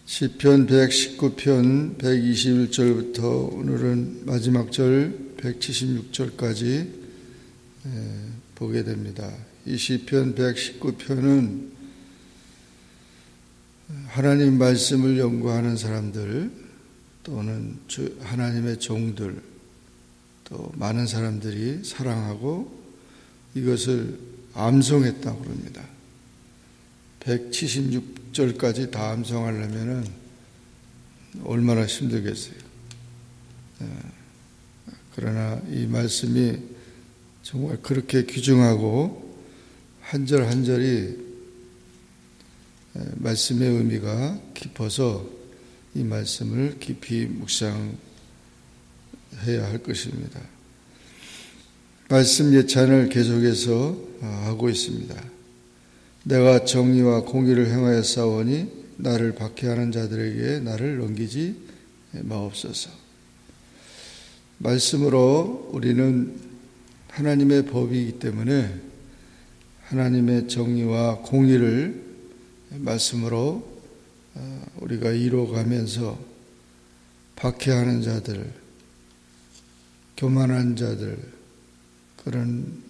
시편 119편 121절부터 오늘은 마지막 절 176절까지 보게 됩니다. 이 시편 119편은 하나님 말씀을 연구하는 사람들 또는 하나님의 종들 또 많은 사람들이 사랑하고 이것을 암송했다고 합니다. 176절까지 다 암송하려면 얼마나 힘들겠어요. 그러나 이 말씀이 정말 그렇게 귀중하고 한 절 한 절이 말씀의 의미가 깊어서 이 말씀을 깊이 묵상해야 할 것입니다. 말씀 예찬을 계속해서 하고 있습니다. 내가 정의와 공의를 행하여 싸우니 나를 박해하는 자들에게 나를 넘기지 마옵소서. 말씀으로 우리는 하나님의 법이기 때문에 하나님의 정의와 공의를 말씀으로 우리가 이루어가면서 박해하는 자들, 교만한 자들, 그런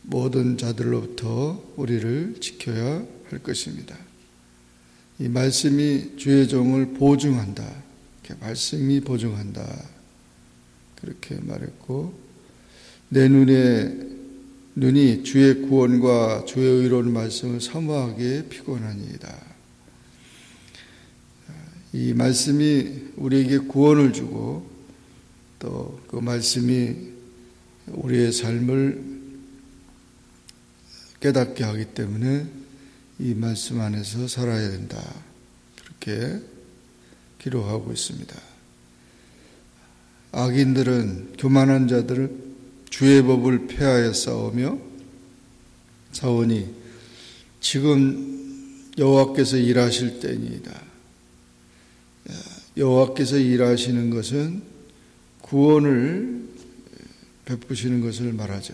모든 자들로부터 우리를 지켜야 할 것입니다. 이 말씀이 주의 종을 보증한다. 말씀이 보증한다. 그렇게 말했고, 내 눈이 주의 구원과 주의 의로운 말씀을 사모하기에 피곤하니이다. 이 말씀이 우리에게 구원을 주고 또 그 말씀이 우리의 삶을 깨닫게 하기 때문에 이 말씀 안에서 살아야 된다. 그렇게 기록하고 있습니다. 악인들은, 교만한 자들은 주의 법을 폐하여 싸우며 싸우니 지금 여호와께서 일하실 때니이다. 여호와께서 일하시는 것은 구원을 베푸시는 것을 말하죠.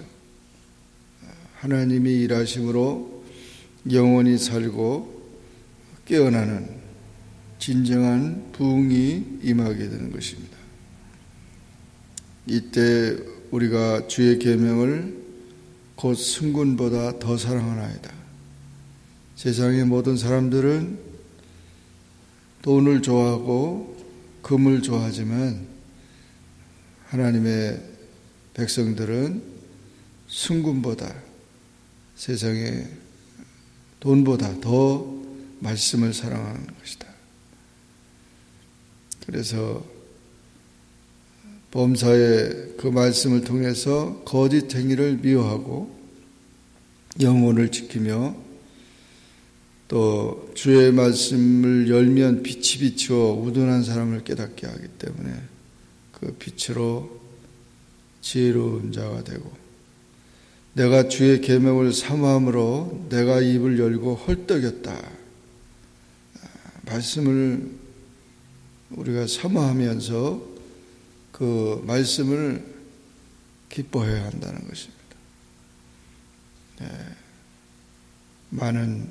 하나님이 일하심으로 영원히 살고 깨어나는 진정한 부흥이 임하게 되는 것입니다. 이때 우리가 주의 계명을 곧 승군보다 더 사랑하나이다. 세상의 모든 사람들은 돈을 좋아하고 금을 좋아하지만 하나님의 백성들은 승군보다 세상의 돈보다 더 말씀을 사랑하는 것이다. 그래서 범사의 그 말씀을 통해서 거짓 행위를 미워하고 영혼을 지키며 또 주의 말씀을 열면 빛이 비추어 우둔한 사람을 깨닫게 하기 때문에 그 빛으로 지혜로운 자가 되고 내가 주의 계명을 사모함으로 내가 입을 열고 헐떡였다. 말씀을 우리가 사모하면서 그 말씀을 기뻐해야 한다는 것입니다. 많은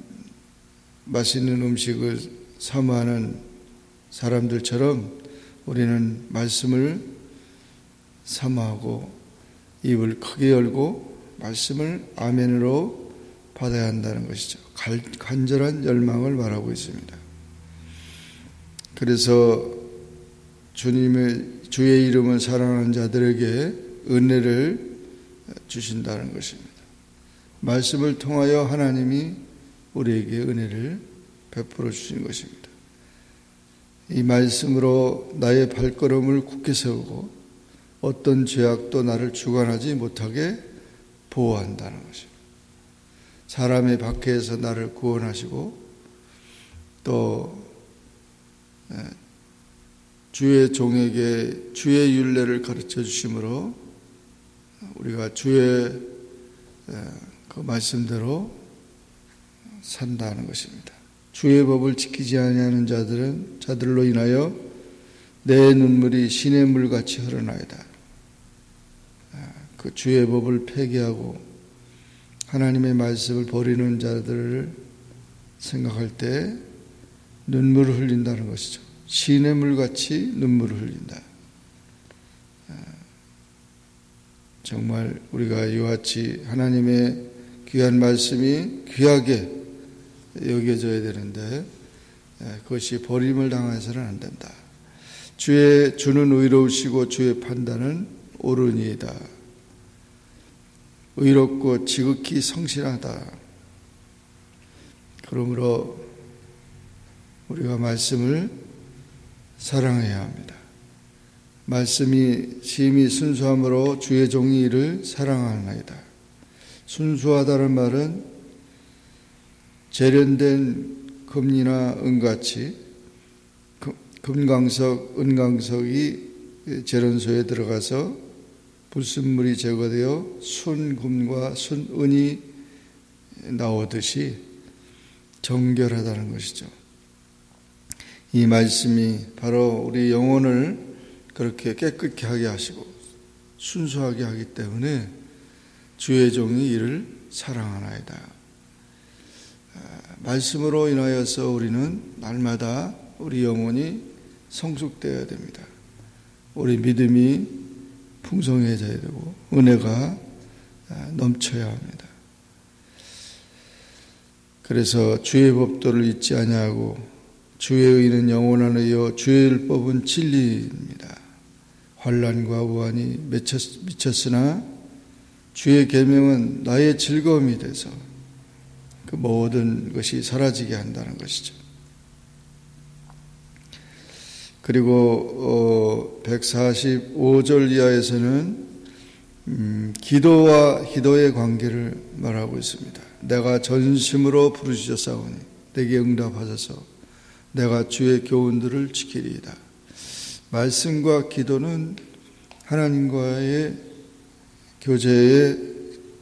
맛있는 음식을 사모하는 사람들처럼 우리는 말씀을 사모하고 입을 크게 열고 말씀을 아멘으로 받아야 한다는 것이죠. 간절한 열망을 말하고 있습니다. 그래서 주의 이름을 사랑하는 자들에게 은혜를 주신다는 것입니다. 말씀을 통하여 하나님이 우리에게 은혜를 베풀어 주신 것입니다. 이 말씀으로 나의 발걸음을 굳게 세우고 어떤 죄악도 나를 주관하지 못하게 보호한다는 것입니다. 사람의 박해에서 나를 구원하시고 또 주의 종에게 주의 율례를 가르쳐 주심으로 우리가 주의 그 말씀대로 산다는 것입니다. 주의 법을 지키지 아니하는 자들로 인하여 내 눈물이 시냇물 같이 흐르나이다. 그 주의 법을 폐기하고 하나님의 말씀을 버리는 자들을 생각할 때 눈물을 흘린다는 것이죠. 시냇물같이 눈물을 흘린다. 정말 우리가 이와 같이 하나님의 귀한 말씀이 귀하게 여겨져야 되는데 그것이 버림을 당해서는 안 된다. 주는 의로우시고 주의 판단은 옳으니이다. 의롭고 지극히 성실하다. 그러므로 우리가 말씀을 사랑해야 합니다. 말씀이 심히 순수함으로 주의 종이 이를 사랑하나이다. 순수하다는 말은 재련된 금이나 은같이 금강석, 은강석이 재련소에 들어가서 불순물이 제거되어 순금과 순은이 나오듯이 정결하다는 것이죠. 이 말씀이 바로 우리 영혼을 그렇게 깨끗게 하게 하시고 순수하게 하기 때문에 주의 종이 이를 사랑하나이다. 말씀으로 인하여서 우리는 날마다 우리 영혼이 성숙되어야 됩니다. 우리 믿음이 풍성해져야 되고 은혜가 넘쳐야 합니다. 그래서 주의 법도를 잊지 아니하고 주의 의는 영원한 의요 주의 율법은 진리입니다. 환난과 우환이 미쳤으나 주의 계명은 나의 즐거움이 돼서 그 모든 것이 사라지게 한다는 것이죠. 그리고 145절 이하에서는 기도와 기도의 관계를 말하고 있습니다. 내가 전심으로 부르짖었사오니 내게 응답하소서. 내가 주의 교훈들을 지키리이다. 말씀과 기도는 하나님과의 교제의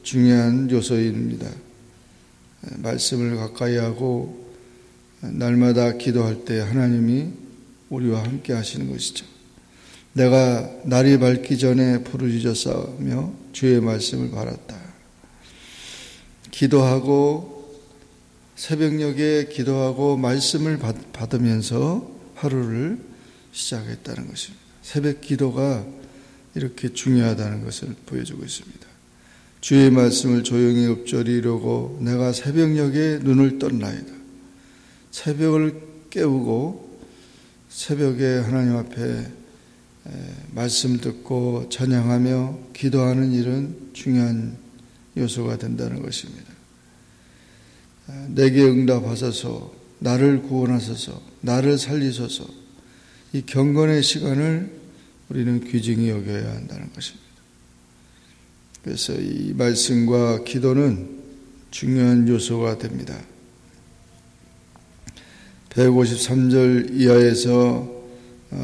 중요한 요소입니다. 말씀을 가까이 하고 날마다 기도할 때 하나님이 우리와 함께 하시는 것이죠. 내가 날이 밝기 전에 부르짖었사오며 주의 말씀을 바랐다. 기도하고 새벽녘에 기도하고 말씀을 받으면서 하루를 시작했다는 것입니다. 새벽 기도가 이렇게 중요하다는 것을 보여주고 있습니다. 주의 말씀을 조용히 읊조리려고 내가 새벽녘에 눈을 떴나이다. 새벽을 깨우고 새벽에 하나님 앞에 말씀 듣고 찬양하며 기도하는 일은 중요한 요소가 된다는 것입니다. 내게 응답하소서, 나를 구원하소서, 나를 살리소서. 이 경건의 시간을 우리는 귀중히 여겨야 한다는 것입니다. 그래서 이 말씀과 기도는 중요한 요소가 됩니다. 153절 이하에서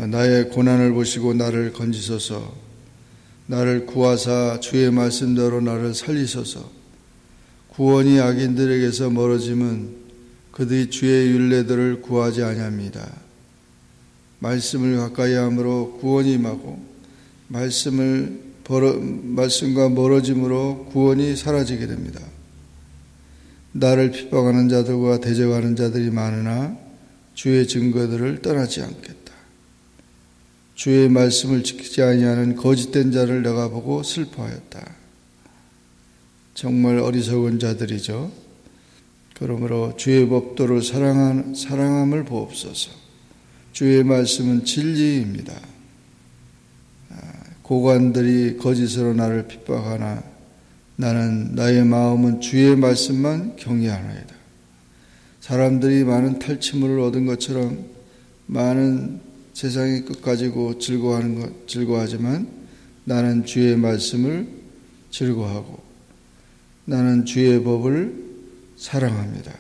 나의 고난을 보시고 나를 건지소서, 나를 구하사 주의 말씀대로 나를 살리소서. 구원이 악인들에게서 멀어짐은 그들이 주의 율례들을 구하지 아니합니다. 말씀을 가까이 함으로 구원이 임하고 말씀과 멀어짐으로 구원이 사라지게 됩니다. 나를 핍박하는 자들과 대적하는 자들이 많으나 주의 증거들을 떠나지 않겠다. 주의 말씀을 지키지 아니하는 거짓된 자를 내가 보고 슬퍼하였다. 정말 어리석은 자들이죠. 그러므로 주의 법도를 사랑함을 보옵소서. 주의 말씀은 진리입니다. 고관들이 거짓으로 나를 핍박하나 나는 나의 마음은 주의 말씀만 경외하나이다. 사람들이 많은 탈취물을 얻은 것처럼 많은 세상의 것 가지고 즐거워하지만 나는 주의 말씀을 즐거워하고 나는 주의 법을 사랑합니다.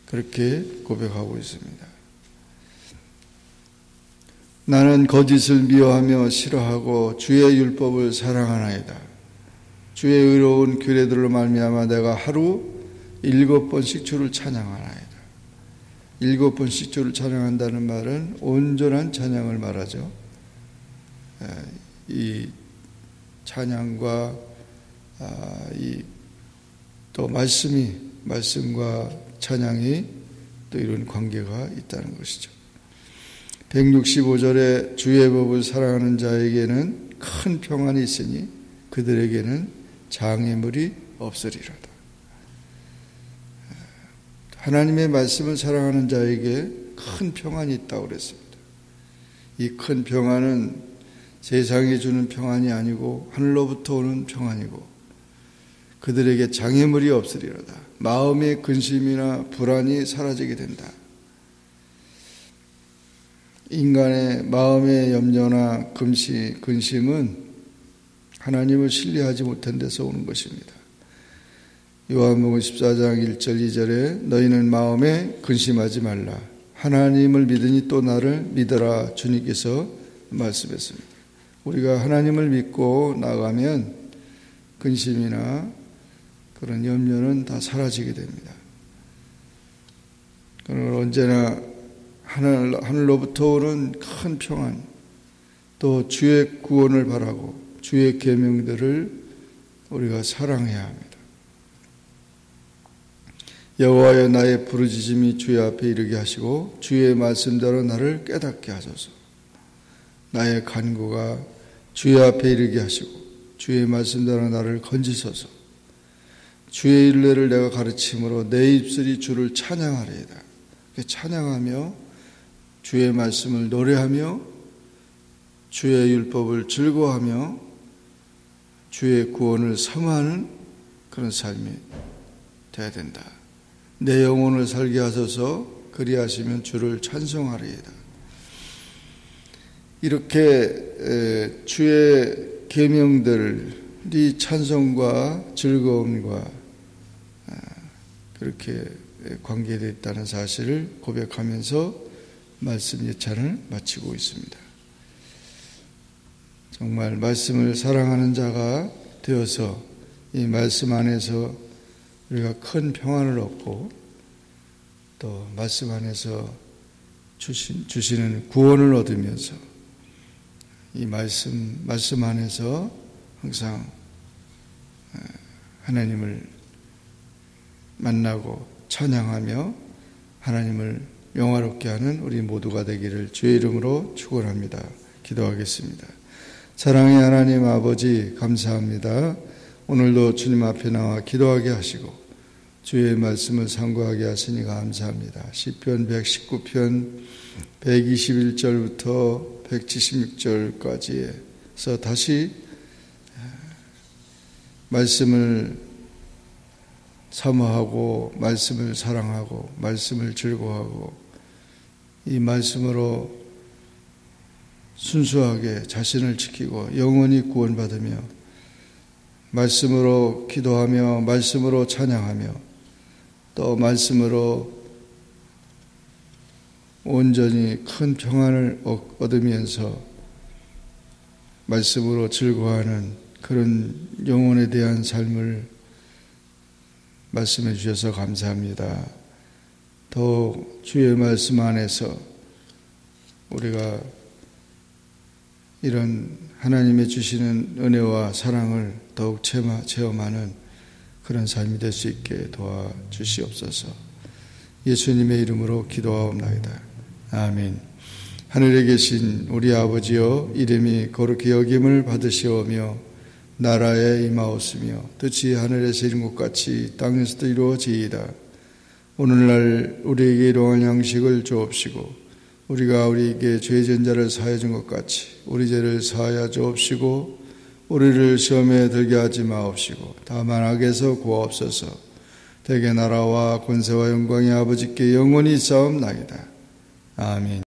그렇게 고백하고 있습니다. 나는 거짓을 미워하며 싫어하고 주의 율법을 사랑하나이다. 주의 의로운 규례들로 말미암아 내가 하루 7번씩 주를 찬양하나이다. 7번씩 주를 찬양한다는 말은 온전한 찬양을 말하죠. 이 찬양과 또 말씀과 찬양이 또 이런 관계가 있다는 것이죠. 165절에 주의 법을 사랑하는 자에게는 큰 평안이 있으니 그들에게는 장애물이 없으리로다. 하나님의 말씀을 사랑하는 자에게 큰 평안이 있다고 그랬습니다. 이 큰 평안은 세상이 주는 평안이 아니고 하늘로부터 오는 평안이고 그들에게 장애물이 없으리로다. 마음의 근심이나 불안이 사라지게 된다. 인간의 마음의 염려나 근심은 하나님을 신뢰하지 못한 데서 오는 것입니다. 요한복음 14장 1절 2절에 너희는 마음에 근심하지 말라. 하나님을 믿으니 또 나를 믿어라. 주님께서 말씀했습니다. 우리가 하나님을 믿고 나가면 근심이나 그런 염려는 다 사라지게 됩니다. 그러나 언제나 하늘로부터 오는 큰 평안, 또 주의 구원을 바라고 주의 계명들을 우리가 사랑해야 합니다. 여호와여 나의 부르짖음이 주의 앞에 이르게 하시고 주의 말씀대로 나를 깨닫게 하소서. 나의 간구가 주의 앞에 이르게 하시고 주의 말씀대로 나를 건지소서. 주의 일례를 내가 가르침으로 내 입술이 주를 찬양하리이다. 찬양하며 주의 말씀을 노래하며 주의 율법을 즐거워하며 주의 구원을 사모하는 그런 삶이 되어야 된다. 내 영혼을 살게 하소서. 그리하시면 주를 찬송하리이다. 이렇게 주의 계명들이 찬송과 즐거움과 그렇게 관계되어 있다는 사실을 고백하면서 말씀 예찬을 마치고 있습니다. 정말 말씀을 사랑하는 자가 되어서 이 말씀 안에서 우리가 큰 평안을 얻고 또 말씀 안에서 주시는 구원을 얻으면서 이 말씀 안에서 항상 하나님을 만나고 찬양하며 하나님을 영화롭게 하는 우리 모두가 되기를 주의 이름으로 축원합니다. 기도하겠습니다. 사랑의 하나님 아버지 감사합니다. 오늘도 주님 앞에 나와 기도하게 하시고 주의 말씀을 상고하게 하시니 감사합니다. 시편 119편 121절부터 176절까지에서 다시 말씀을 사모하고 말씀을 사랑하고 말씀을 즐거워하고 이 말씀으로 순수하게 자신을 지키고 영원히 구원받으며 말씀으로 기도하며 말씀으로 찬양하며 또 말씀으로 온전히 큰 평안을 얻으면서 말씀으로 즐거워하는 그런 영혼에 대한 삶을 말씀해 주셔서 감사합니다. 더욱 주의 말씀 안에서 우리가 이런 하나님의 주시는 은혜와 사랑을 더욱 체험하는 그런 삶이 될 수 있게 도와주시옵소서. 예수님의 이름으로 기도하옵나이다. 아멘. 하늘에 계신 우리 아버지여, 이름이 거룩히 여김을 받으시오며 나라에 임하옵으며 뜻이 하늘에서 이룬 것 같이 땅에서도 이루어지이다. 오늘날 우리에게 일용할 양식을 주옵시고 우리가 우리에게 죄진 자를 사하여 준 것 같이 우리 죄를 사하여 주옵시고 우리를 시험에 들게 하지 마옵시고 다만 악에서 구하옵소서. 대개 나라와 권세와 영광이 아버지께 영원히 있사옵나이다. 아멘.